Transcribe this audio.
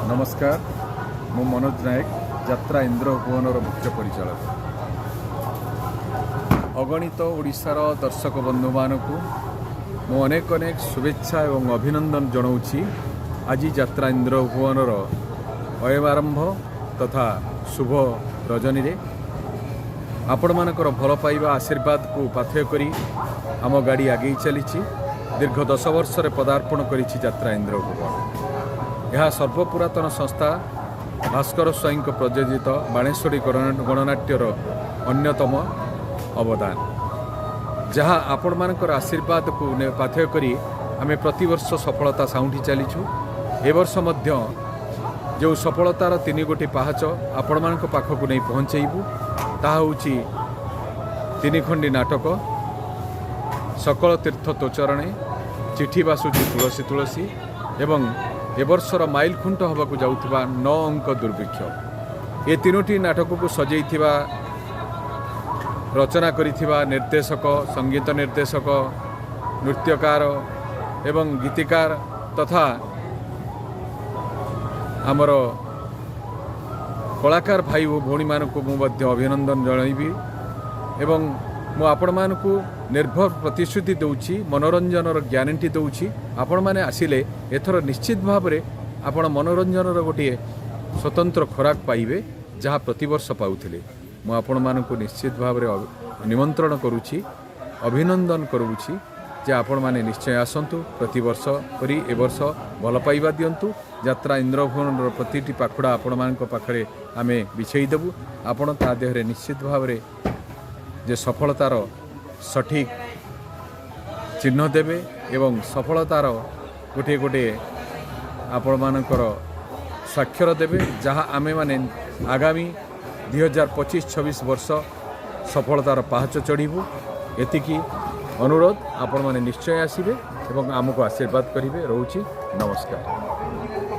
नमस्कार मु मनोज नायक यात्रा इंद्र भुवनर मुख्य परिचालक अगणित ओडिशार दर्शक बंधु मानक मु अनेक अनेक शुभेच्छा एवं अभिनंदन जनाऊँगी। आज यात्रा इंद्र भुवनर अयमारंभ तथा शुभ रजनी रे आपण मानकर भल पाइबा आशीर्वाद को पाथेय करी आम गाड़ी आगे चली दीर्घ 10 वर्ष पदार्पण करिछि यात्रा इंद्र भुवन। यह सर्वपुरातन संस्था भास्कर स्वाई प्रयोजित बाणेश्वरी गणनाट्यर अन्यतम अवदान जहाँ आपण मानकर आशीर्वाद को पाथेय करी आम प्रतिवर्ष सफलता साउंटी चलीछु। ए वर्ष मध्य जो सफलतार 3 गोटी पाहाच आपण मानक पाखक नहीं पहुँचेबू ताहा होछि 3 खंडी नाटक सकल तीर्थ तोचरणे चिठी बासुची तुलसी तुलसी एवं ए वर्षर माइल खुंट होबाकू जाउथिबा 9 अंक दुर्भिक्ष। ये 3टी नाटक को सजैथिबा रचना करिथिबा निर्देशक संगीत निर्देशक नृत्यकार एवं गीतिकार तथा आमर कलाकार भाई और भौणी मानक मुझे अभिनंदन जनइबी एवं मु आपण मानकू निर्भर प्रतिश्रुति दौची मनोरंजनर ग्यारंटी दौची। आपण माने आसिले एथर निश्चित भाव में आपण मनोरंजनर गोटे स्वतंत्र खोराक पाइबे जहाँ प्रतिवर्ष पाउथिले। मु आपण मानकू निश्चित भाव में निमंत्रण करुछि अभिनंदन करुछि जे आपण माने निश्चय आसंतु प्रतिवर्ष करी ए वर्ष भल पाइबा दियंतु। यात्रा इंद्रभुवन प्रतिटी पाखुड़ा आपण मानक पाखरे आमे बिछेई देबु। आपण ता देहरे निश्चित भाव में जे सफलतार सठिक चिन्ह देवे एवं सफलतार गोटे गोटे आपण मानकर स्वाक्षर देवे जहाँ आमे माने आगामी 2025-26 वर्ष सफलतार पाहाच चढ़ू। एतिकी अनुरोध आपण माने निश्चय आसिबे एवं आमको आशीर्वाद करिवे। रहूची नमस्कार।